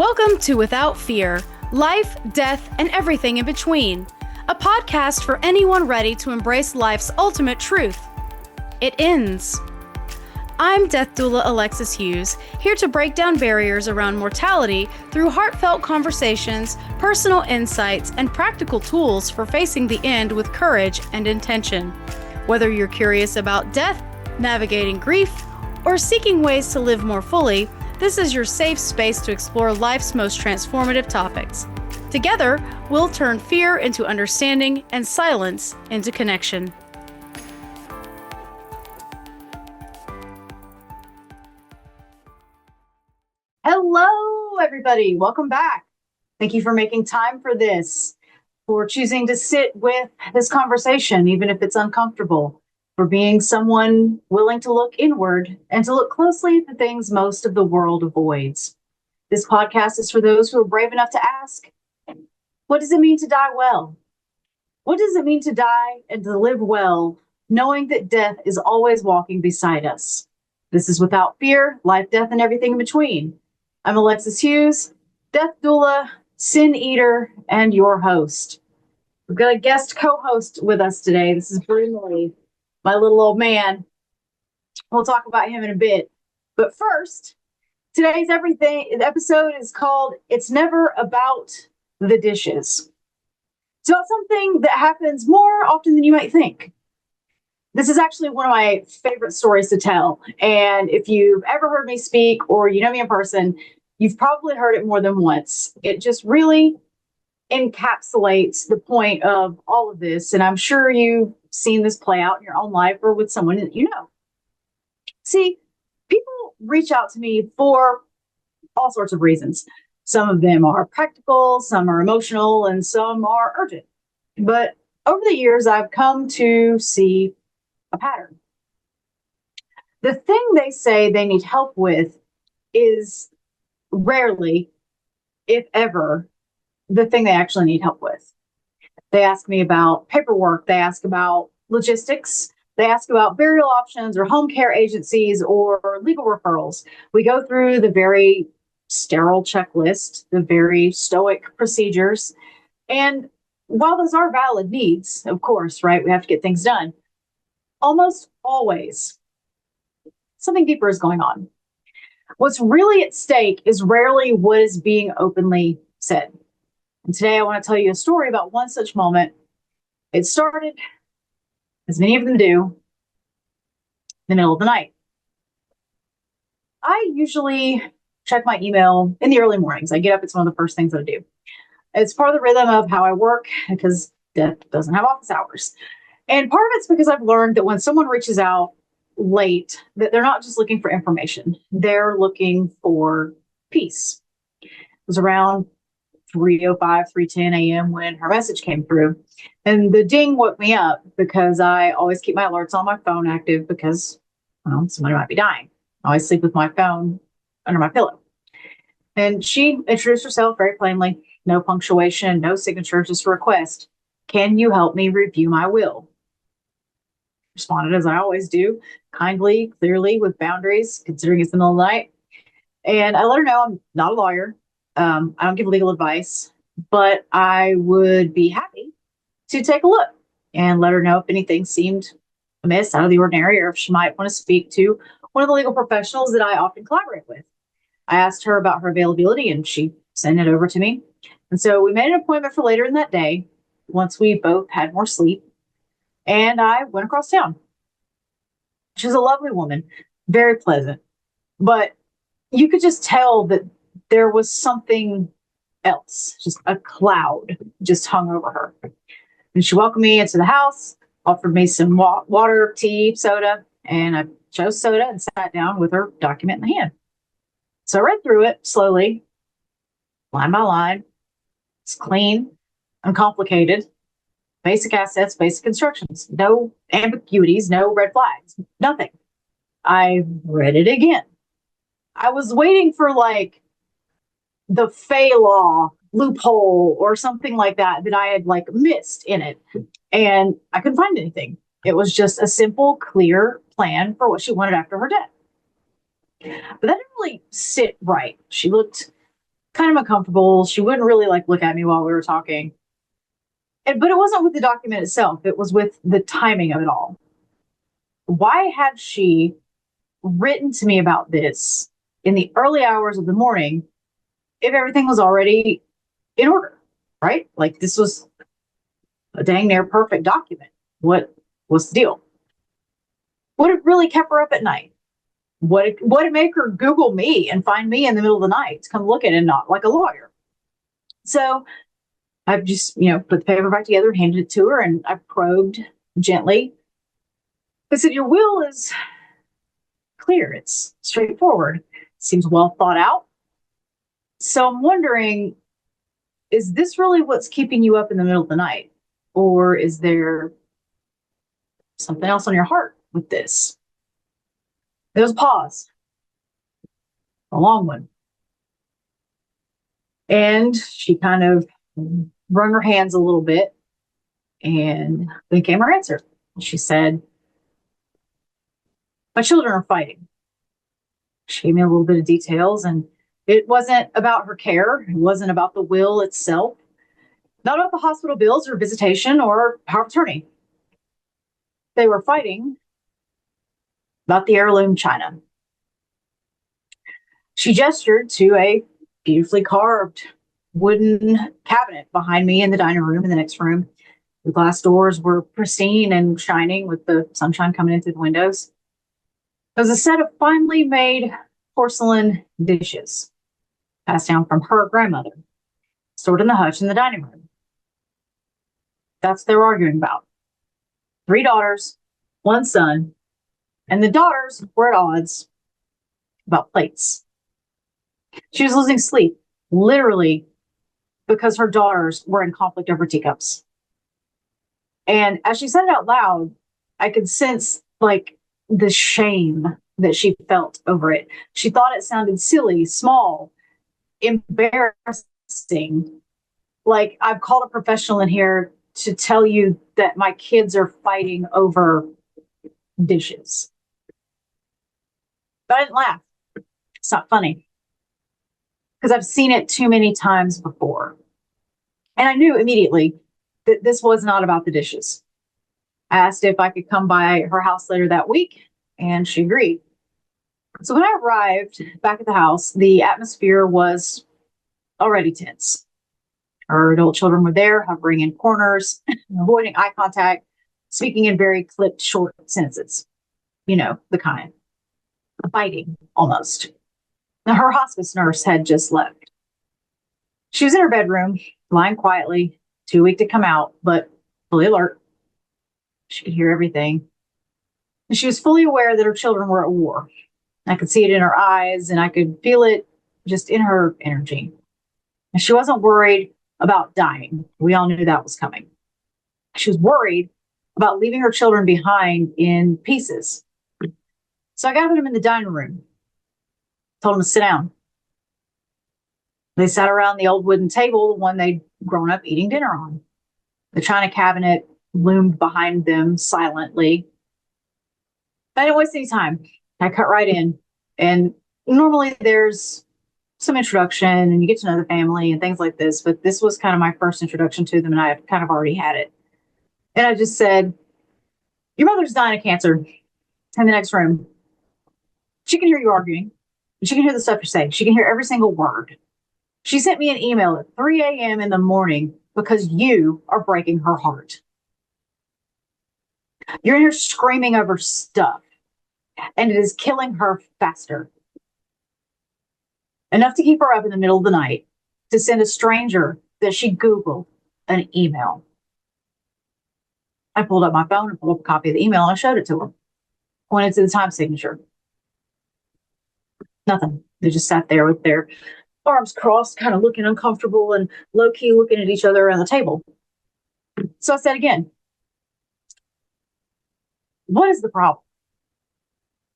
Welcome to Without Fear, Life, Death, and Everything in Between, a podcast for anyone ready to embrace life's ultimate truth. It ends. I'm Death Doula Alexis Hughes, here to break down barriers around mortality through heartfelt conversations, personal insights, and practical tools for facing the end with courage and intention. Whether you're curious about death, navigating grief, or seeking ways to live more fully, this is your safe space to explore life's most transformative topics. Together, we'll turn fear into understanding and silence into connection. Hello, everybody. Welcome back. Thank you for making time for this, for choosing to sit with this conversation, even if it's uncomfortable, for being someone willing to look inward and to look closely at the things most of the world avoids. This podcast is for those who are brave enough to ask, what does it mean to die well? What does it mean to die and to live well, knowing that death is always walking beside us? This is Without Fear, Life, Death, and Everything in Between. I'm Alexis Hughes, death doula, sin eater, and your host. We've got a guest co-host with us today. This is Brindley, my little old man. We'll talk about him in a bit. But first, today's episode is called It's Never About the Dishes. It's about something that happens more often than you might think. This is actually one of my favorite stories to tell. And if you've ever heard me speak or you know me in person, you've probably heard it more than once. It just really encapsulates the point of all of this. And I'm sure you've seen this play out in your own life or with someone that you know. See, people reach out to me for all sorts of reasons. Some of them are practical, some are emotional, and some are urgent. But over the years, I've come to see a pattern. The thing they say they need help with is rarely, if ever, the thing they actually need help with. They ask me about paperwork. They ask about logistics. They ask about burial options or home care agencies or legal referrals. We go through the very sterile checklist, the very stoic procedures. And while those are valid needs, of course, right, we have to get things done. Almost always, something deeper is going on. What's really at stake is rarely what is being openly said. And today I want to tell you a story about one such moment. It started, as many of them do, in the middle of the night. I usually check my email in the early mornings. I get up, it's one of the first things that I do. It's part of the rhythm of how I work because death doesn't have office hours. And part of it's because I've learned that when someone reaches out late, that they're not just looking for information. They're looking for peace. It was around 3:05, 3:10 a.m. when her message came through. And the ding woke me up because I always keep my alerts on my phone active because, well, somebody might be dying. I always sleep with my phone under my pillow. And she introduced herself very plainly. No punctuation, no signature, just a request. Can you help me review my will? Responded as I always do, kindly, clearly, with boundaries, considering it's the middle of the night. And I let her know I'm not a lawyer. I don't give legal advice, but I would be happy to take a look and let her know if anything seemed amiss, out of the ordinary, or if she might want to speak to one of the legal professionals that I often collaborate with. I asked her about her availability and she sent it over to me. And so we made an appointment for later in that day, once we both had more sleep. And I went across town. She was a lovely woman, very pleasant. But you could just tell that there was something else, just a cloud just hung over her. And she welcomed me into the house, offered me some water, tea, soda, and I chose soda and sat down with her document in the hand. So I read through it slowly, line by line. It's clean, uncomplicated. Basic assets, basic instructions, no ambiguities, no red flags, nothing. I read it again. I was waiting for like the Fey law loophole or something like that I had like missed in it. And I couldn't find anything. It was just a simple, clear plan for what she wanted after her death. But that didn't really sit right. She looked kind of uncomfortable. She wouldn't really like look at me while we were talking. But it wasn't with the document itself, it was with the timing of it all. Why had she written to me about this in the early hours of the morning if everything was already in order, right? Like this was a dang near perfect document. What was the deal? What had really kept her up at night? What make her Google me and find me in the middle of the night to come look at it and not like a lawyer? So I've just, put the paper back together, handed it to her, and I probed gently. I said, your will is clear. It's straightforward. It seems well thought out. So I'm wondering, is this really what's keeping you up in the middle of the night? Or is there something else on your heart with this? There was a pause, a long one. And she kind of wrung her hands a little bit, and then came her answer. She said, my children are fighting. She gave me a little bit of details, and it wasn't about her care. It wasn't about the will itself, not about the hospital bills or visitation or power of attorney. They were fighting about the heirloom china. She gestured to a beautifully carved wooden cabinet behind me in the dining room in the next room. The glass doors were pristine and shining with the sunshine coming in through the windows. It was a set of finely made porcelain dishes passed down from her grandmother, stored in the hutch in the dining room. That's what they were arguing about. 3 daughters, 1 son, and the daughters were at odds about plates. She was losing sleep, literally, because her daughters were in conflict over teacups. And as she said it out loud, I could sense like the shame that she felt over it. She thought it sounded silly, small, embarrassing. Like, I've called a professional in here to tell you that my kids are fighting over dishes. But I didn't laugh. It's not funny. Because I've seen it too many times before. And I knew immediately that this was not about the dishes. I asked if I could come by her house later that week, and she agreed. So when I arrived back at the house, the atmosphere was already tense. Her adult children were there, hovering in corners, avoiding eye contact, speaking in very clipped, short sentences. You know, the kind. Fighting, almost. Now, her hospice nurse had just left. She was in her bedroom, lying quietly, too weak to come out, but fully alert. She could hear everything. And she was fully aware that her children were at war. I could see it in her eyes, and I could feel it just in her energy. And she wasn't worried about dying. We all knew that was coming. She was worried about leaving her children behind in pieces. So I gathered them in the dining room, told them to sit down. They sat around the old wooden table, the one they'd grown up eating dinner on. The china cabinet loomed behind them silently. I didn't waste any time. I cut right in. And normally there's some introduction and you get to know the family and things like this, but this was kind of my first introduction to them, and I had kind of already had it. And I just said, your mother's dying of cancer in the next room. She can hear you arguing. She can hear the stuff you're saying. She can hear every single word. She sent me an email at 3 a.m. in the morning because you are breaking her heart. You're in here screaming over stuff, and it is killing her faster. Enough to keep her up in the middle of the night to send a stranger that she Googled an email. I pulled up my phone and pulled up a copy of the email, and I showed it to her. Pointed to the time signature. Nothing. They just sat there with their arms crossed, kind of looking uncomfortable and low-key looking at each other around the table. So I said again, what is the problem?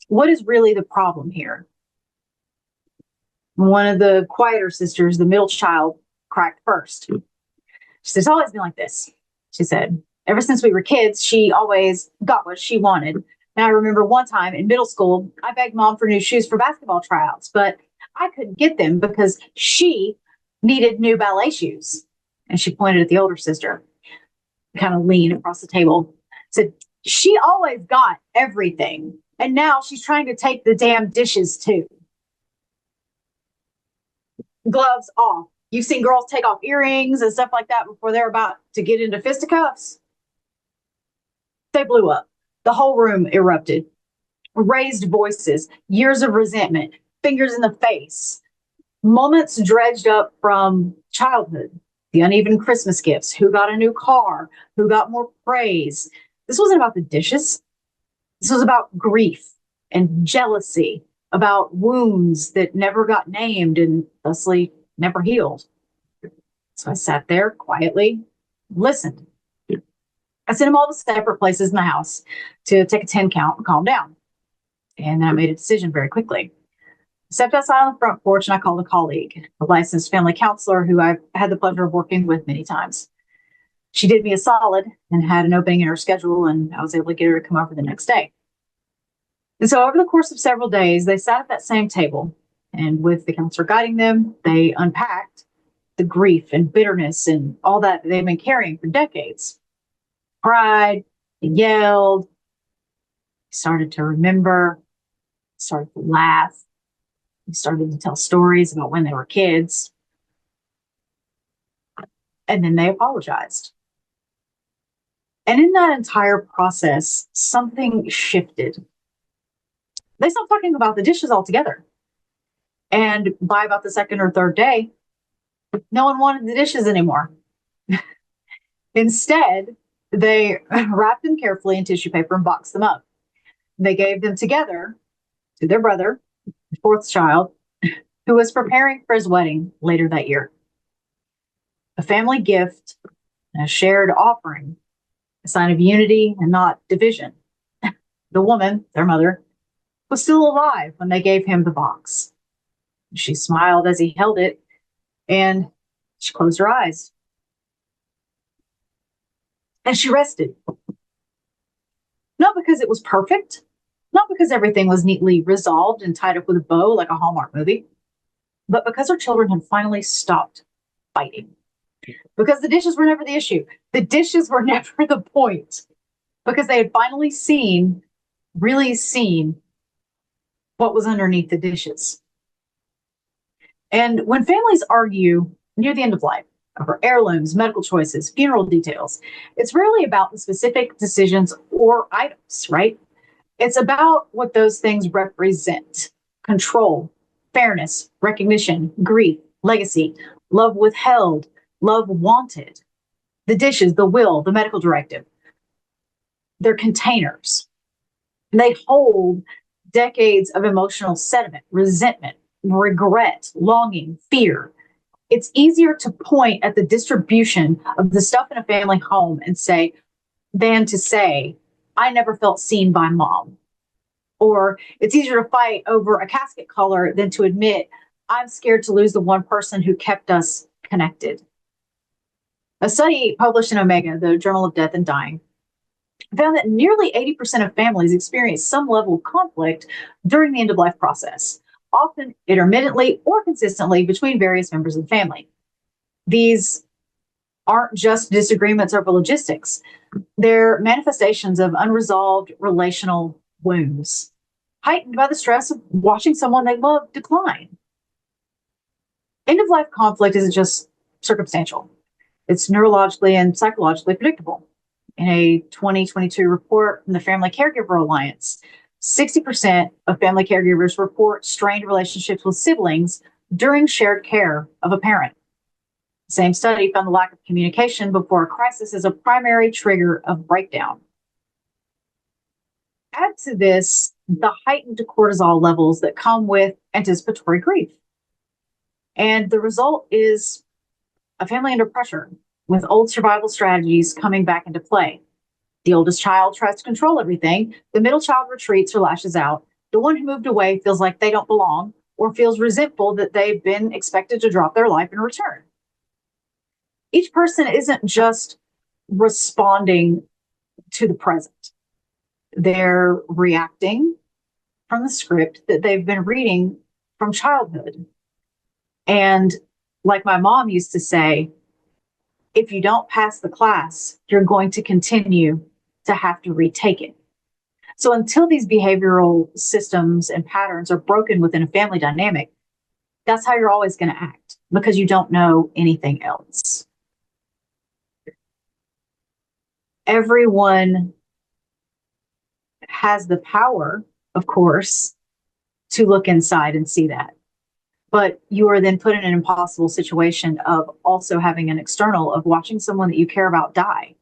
What is really the problem here? One of the quieter sisters, the middle child, cracked first. She said, it's always been like this. She said, ever since we were kids, she always got what she wanted. And I remember one time in middle school, I begged mom for new shoes for basketball tryouts, but I couldn't get them because she needed new ballet shoes. And she pointed at the older sister, kind of leaned across the table, said, she always got everything. And now she's trying to take the damn dishes too. Gloves off. You've seen girls take off earrings and stuff like that before they're about to get into fisticuffs. They blew up. The whole room erupted. Raised voices, years of resentment, fingers in the face, moments dredged up from childhood, the uneven Christmas gifts, who got a new car, who got more praise. This wasn't about the dishes. This was about grief and jealousy, about wounds that never got named and thusly never healed. So I sat there quietly, listened. I sent them all to separate places in the house to take a 10 count and calm down. And then I made a decision very quickly. Stepped outside on the front porch and I called a colleague, a licensed family counselor who I've had the pleasure of working with many times. She did me a solid and had an opening in her schedule, and I was able to get her to come over the next day. And so over the course of several days, they sat at that same table, and with the counselor guiding them, they unpacked the grief and bitterness and all that they've been carrying for decades. Cried, yelled, started to remember, started to laugh. We started to tell stories about when they were kids. And then they apologized. And in that entire process, something shifted. They stopped talking about the dishes altogether. And by about the second or third day, no one wanted the dishes anymore. Instead, they wrapped them carefully in tissue paper and boxed them up. They gave them together to their brother, the fourth child, who was preparing for his wedding later that year. A family gift, a shared offering, a sign of unity and not division. The woman, their mother, was still alive when they gave him the box. She smiled as he held it, and she closed her eyes. And she rested. Not because it was perfect, not because everything was neatly resolved and tied up with a bow like a Hallmark movie, but because her children had finally stopped fighting. Because the dishes were never the issue. The dishes were never the point. Because they had finally really seen what was underneath the dishes. And when families argue near the end of life over heirlooms, medical choices, funeral details, it's rarely about the specific decisions or items, right? It's about what those things represent: control, fairness, recognition, grief, legacy, love withheld, love wanted, the dishes, the will, the medical directive. They're containers. They hold decades of emotional sediment, resentment, regret, longing, fear. It's easier to point at the distribution of the stuff in a family home and say, than to say, I never felt seen by mom. Or it's easier to fight over a casket color than to admit, I'm scared to lose the one person who kept us connected. A study published in Omega, the Journal of Death and Dying, found that nearly 80% of families experience some level of conflict during the end-of-life process, often intermittently or consistently between various members of the family. These aren't just disagreements over logistics. They're manifestations of unresolved relational wounds, heightened by the stress of watching someone they love decline. End-of-life conflict isn't just circumstantial. It's neurologically and psychologically predictable. In a 2022 report from the Family Caregiver Alliance, 60% of family caregivers report strained relationships with siblings during shared care of a parent. The same study found the lack of communication before a crisis as a primary trigger of breakdown. Add to this the heightened cortisol levels that come with anticipatory grief. And the result is a family under pressure, with old survival strategies coming back into play. The oldest child tries to control everything. The middle child retreats or lashes out. The one who moved away feels like they don't belong or feels resentful that they've been expected to drop their life in return. Each person isn't just responding to the present. They're reacting from the script that they've been reading from childhood. And like my mom used to say, if you don't pass the class, you're going to continue to have to retake it. So until these behavioral systems and patterns are broken within a family dynamic, that's how you're always going to act because you don't know anything else. Everyone has the power, of course, to look inside and see that. But you are then put in an impossible situation of also having an external of watching someone that you care about die.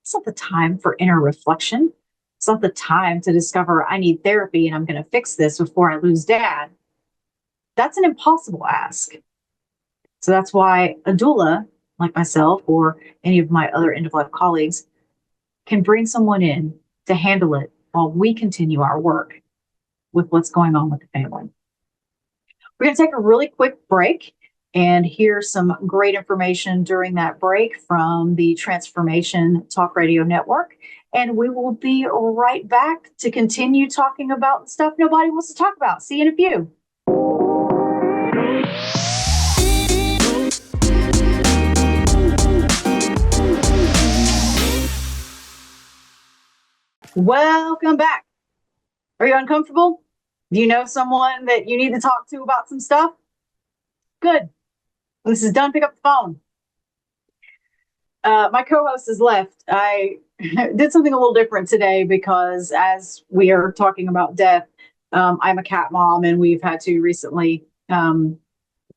It's not the time for inner reflection. It's not the time to discover I need therapy and I'm going to fix this before I lose dad. That's an impossible ask. So that's why a doula, like myself or any of my other end-of-life colleagues, can bring someone in to handle it while we continue our work with what's going on with the family. We're going to take a really quick break and hear some great information during that break from the Transformation Talk Radio Network. And we will be right back to continue talking about the stuff nobody wants to talk about. See you in a few. Welcome back. Are you uncomfortable? Do you know someone that you need to talk to about some stuff? Good. When this is done, pick up the phone. My co-host has left. I did something a little different today because as we are talking about death, I'm a cat mom and we've had to recently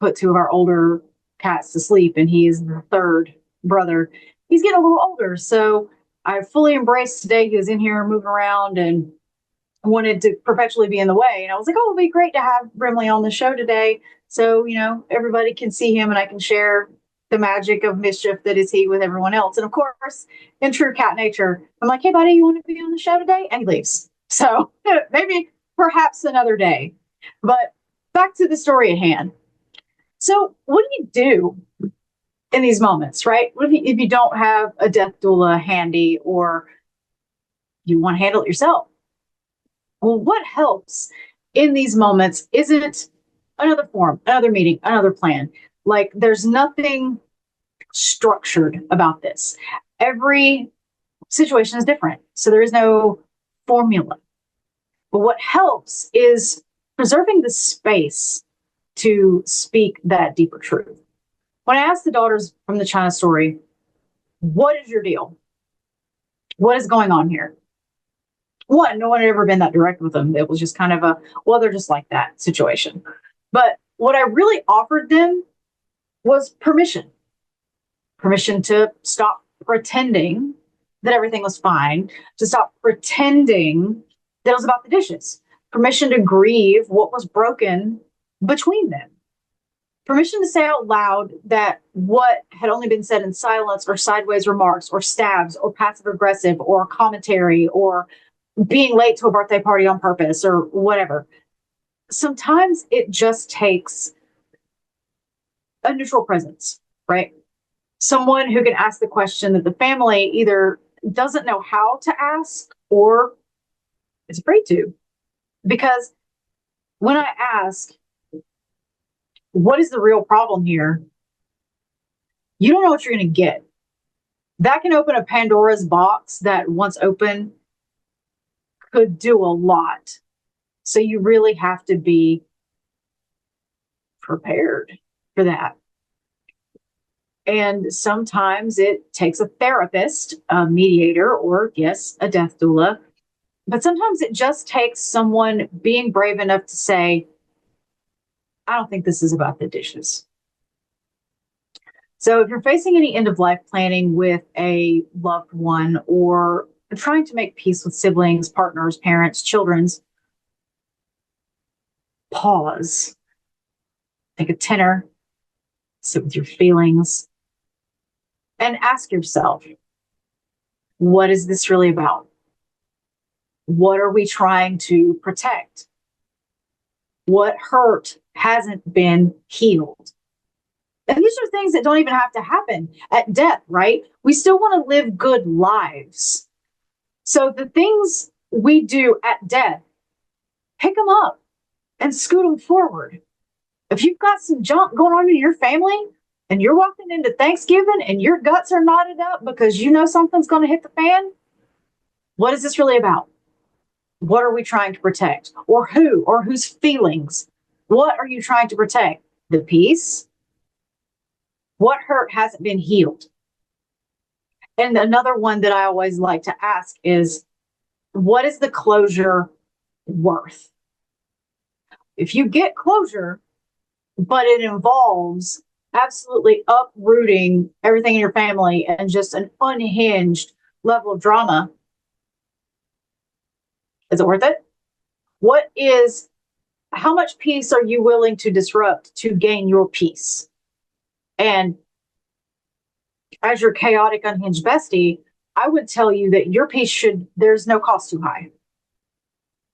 put two of our older cats to sleep, and he is the third brother. He's getting a little older, so I fully embraced today. He was in here moving around and wanted to perpetually be in the way. And I was like, oh, it'll be great to have Brimley on the show today. So, everybody can see him and I can share the magic of mischief that is he with everyone else. And of course, in true cat nature, I'm like, hey, buddy, you want to be on the show today? And he leaves. So maybe perhaps another day. But back to the story at hand. So what do you do in these moments, right? What if you don't have a death doula handy or you want to handle it yourself? Well, what helps in these moments isn't another form, another meeting, another plan. Like there's nothing structured about this. Every situation is different. So there is no formula. But what helps is preserving the space to speak that deeper truth. When I asked the daughters from the China story, what is your deal? What is going on here? One, no one had ever been that direct with them. It was just kind of they're just like that situation. But what I really offered them was permission to stop pretending that everything was fine, to stop pretending that it was about the dishes, permission to grieve what was broken between them, permission to say out loud that what had only been said in silence or sideways remarks or stabs or passive aggressive or commentary or being late to a birthday party on purpose or whatever. Sometimes it just takes a neutral presence, right? Someone who can ask the question that the family either doesn't know how to ask or is afraid to. Because when I ask, what is the real problem here? You don't know what you're going to get. That can open a Pandora's box that once open could do a lot. So you really have to be prepared for that. And sometimes it takes a therapist, a mediator, or yes, a death doula. But sometimes it just takes someone being brave enough to say, I don't think this is about the dishes. So if you're facing any end of life planning with a loved one or trying to make peace with siblings, partners, parents, children's, pause, take a tenor, sit with your feelings, and ask yourself, what is this really about? What are we trying to protect? What hurt hasn't been healed? And these are things that don't even have to happen at death, right? We still want to live good lives. So the things we do at death, pick them up and scoot them forward. If you've got some junk going on in your family and you're walking into Thanksgiving and your guts are knotted up because you know something's going to hit the fan, what is this really about? What are we trying to protect? Or who? Or whose feelings? What are you trying to protect? The peace? What hurt hasn't been healed? And another one that I always like to ask is, what is the closure worth? If you get closure, but it involves absolutely uprooting everything in your family and just an unhinged level of drama, is it worth it? How much peace are you willing to disrupt to gain your peace? And as your chaotic, unhinged bestie, I would tell you that your peace there's no cost too high.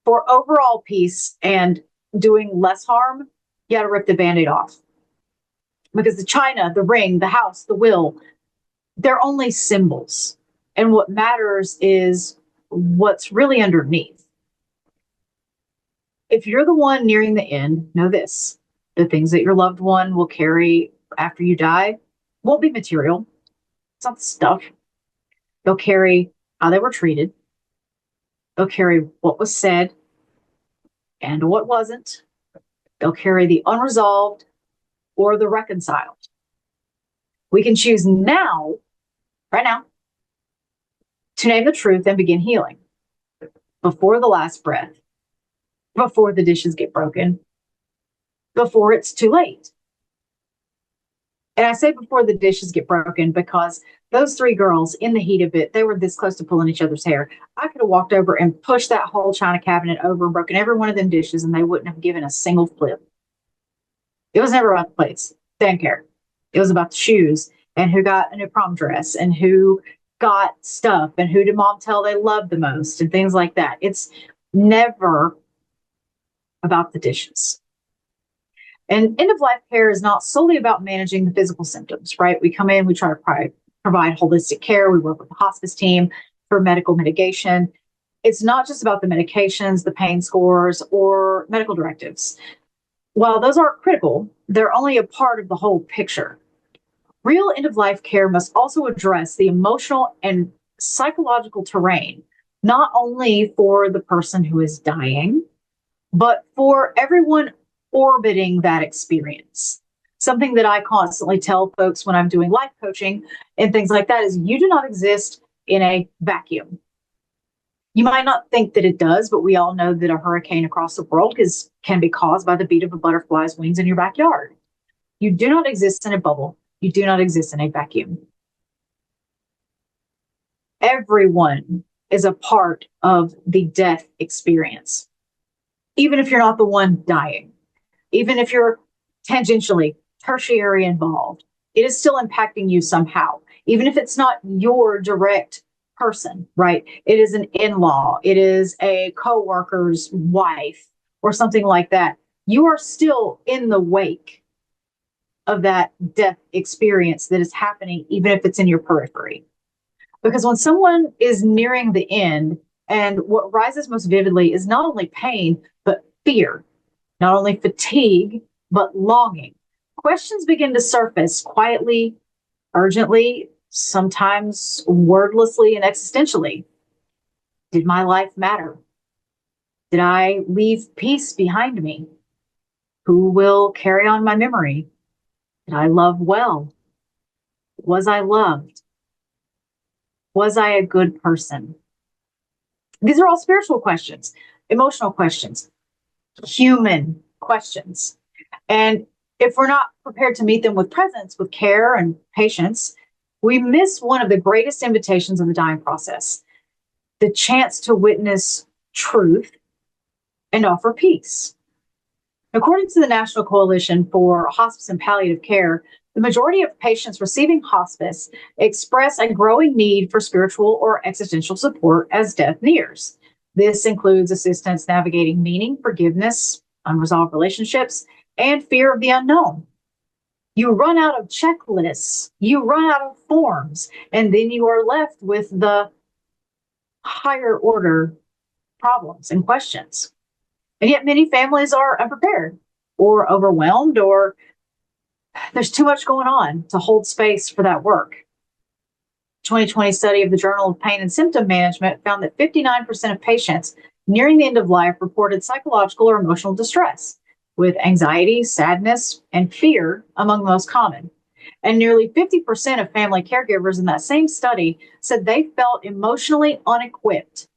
For overall peace and doing less harm, you got to rip the Band-Aid off. Because the china, the ring, the house, the will, they're only symbols. And what matters is what's really underneath. If you're the one nearing the end, know this: the things that your loved one will carry after you die won't be material. It's not the stuff. They'll carry how they were treated. They'll carry what was said and what wasn't. They'll carry the unresolved or the reconciled. We can choose now, right now, to name the truth and begin healing before the last breath, before the dishes get broken, before it's too late. And I say before the dishes get broken because those three girls, in the heat of it, they were this close to pulling each other's hair. I could have walked over and pushed that whole china cabinet over and broken every one of them dishes, and they wouldn't have given a single flip. It was never about the plates. They didn't care. It was about the shoes and who got a new prom dress and who got stuff and who did mom tell they loved the most and things like that. It's never about the dishes. And end of life care is not solely about managing the physical symptoms, right? We come in, we try to provide holistic care. We work with the hospice team for medical mitigation. It's not just about the medications, the pain scores, or medical directives. While those are critical, they're only a part of the whole picture. Real end of life care must also address the emotional and psychological terrain, not only for the person who is dying, but for everyone orbiting that experience. Something that I constantly tell folks when I'm doing life coaching and things like that is you do not exist in a vacuum. You might not think that it does, but we all know that a hurricane across the world can be caused by the beat of a butterfly's wings in your backyard. You do not exist in a bubble. You do not exist in a vacuum. Everyone is a part of the death experience, even if you're not the one dying. Even if you're tangentially, tertiary involved, it is still impacting you somehow. Even if it's not your direct person, right? It is an in-law, it is a coworker's wife or something like that. You are still in the wake of that death experience that is happening, even if it's in your periphery. Because when someone is nearing the end, and what rises most vividly is not only pain, but fear. Not only fatigue, but longing. Questions begin to surface quietly, urgently, sometimes wordlessly and existentially. Did my life matter? Did I leave peace behind me? Who will carry on my memory? Did I love well? Was I loved? Was I a good person? These are all spiritual questions, emotional questions, human questions. And if we're not prepared to meet them with presence, with care and patience, we miss one of the greatest invitations of the dying process, the chance to witness truth and offer peace. According to the National Coalition for Hospice and Palliative Care, the majority of patients receiving hospice express a growing need for spiritual or existential support as death nears. This includes assistance navigating meaning, forgiveness, unresolved relationships, and fear of the unknown. You run out of checklists, you run out of forms, and then you are left with the higher order problems and questions. And yet many families are unprepared. or overwhelmed, or there's too much going on to hold space for that work. 2020 study of the Journal of Pain and Symptom Management found that 59% of patients nearing the end of life reported psychological or emotional distress, with anxiety, sadness, and fear among the most common. And nearly 50% of family caregivers in that same study said they felt emotionally unequipped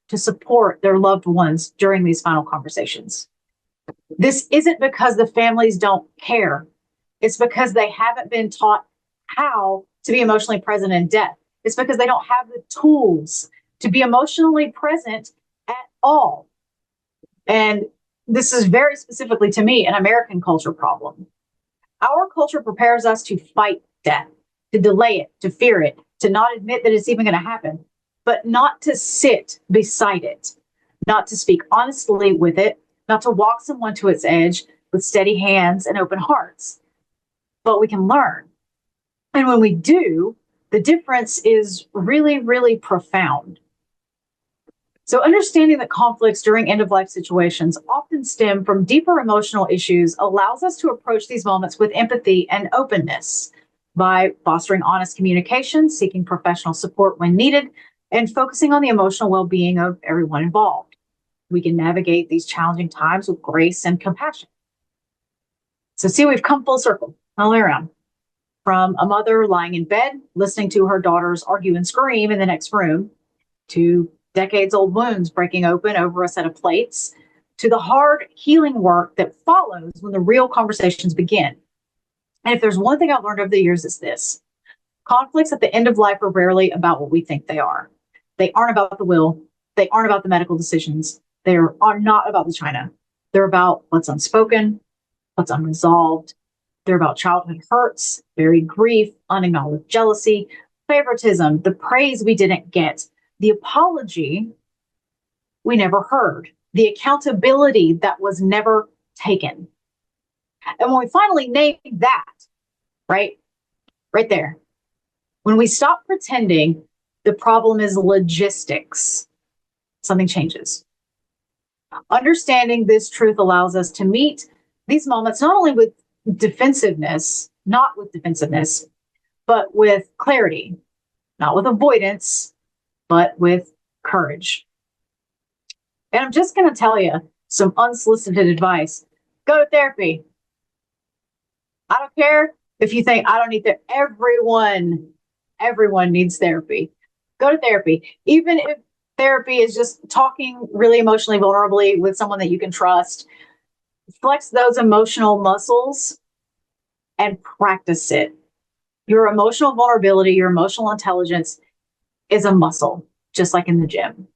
to support their loved ones during these final conversations. This isn't because the families don't care. It's because they haven't been taught how to be emotionally present in death. It's because they don't have the tools to be emotionally present at all. And this is very specifically, to me, an American culture problem. Our culture prepares us to fight death, to delay it, to fear it, to not admit that it's even going to happen, but not to sit beside it, not to speak honestly with it, not to walk someone to its edge with steady hands and open hearts. But we can learn. And when we do, the difference is really, really profound. So understanding that conflicts during end-of-life situations often stem from deeper emotional issues allows us to approach these moments with empathy and openness by fostering honest communication, seeking professional support when needed, and focusing on the emotional well-being of everyone involved. We can navigate these challenging times with grace and compassion. So see, we've come full circle all the way around. From a mother lying in bed, listening to her daughters argue and scream in the next room, to decades-old wounds breaking open over a set of plates, to the hard healing work that follows when the real conversations begin. And if there's one thing I've learned over the years, it's this. Conflicts at the end of life are rarely about what we think they are. They aren't about the will. They aren't about the medical decisions. They are not about the China. They're about what's unspoken, what's unresolved. They're about childhood hurts, buried grief, unacknowledged jealousy, favoritism, the praise we didn't get, the apology we never heard, the accountability that was never taken. And when we finally name that, right there, when we stop pretending the problem is logistics, something changes. Understanding this truth allows us to meet these moments not only with defensiveness, but with clarity, not with avoidance, but with courage. And I'm just going to tell you some unsolicited advice. Go to therapy. I don't care if you think I don't need therapy. Everyone needs therapy. Go to therapy. Even if therapy is just talking really emotionally vulnerably with someone that you can trust, flex those emotional muscles and practice it. Your emotional vulnerability, your emotional intelligence is a muscle, just like in the gym.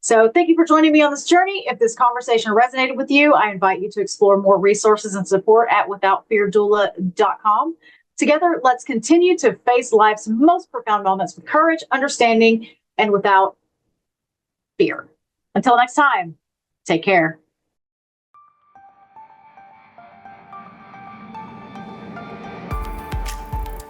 So thank you for joining me on this journey. If this conversation resonated with you, I invite you to explore more resources and support at withoutfeardoula.com. Together, let's continue to face life's most profound moments with courage, understanding, and without fear. Until next time, take care.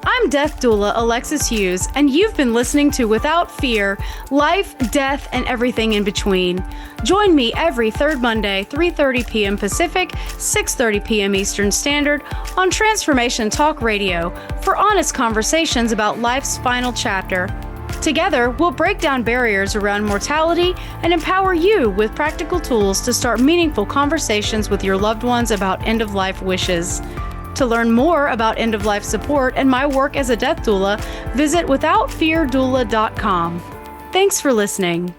I'm death doula Alexis Hughes, and you've been listening to Without Fear, Life, Death, and Everything in Between. Join me every third Monday, 3:30 p.m. Pacific, 6:30 p.m. Eastern Standard on Transformation Talk Radio for honest conversations about life's final chapter. Together, we'll break down barriers around mortality and empower you with practical tools to start meaningful conversations with your loved ones about end-of-life wishes. To learn more about end-of-life support and my work as a death doula, visit withoutfeardoula.com. Thanks for listening.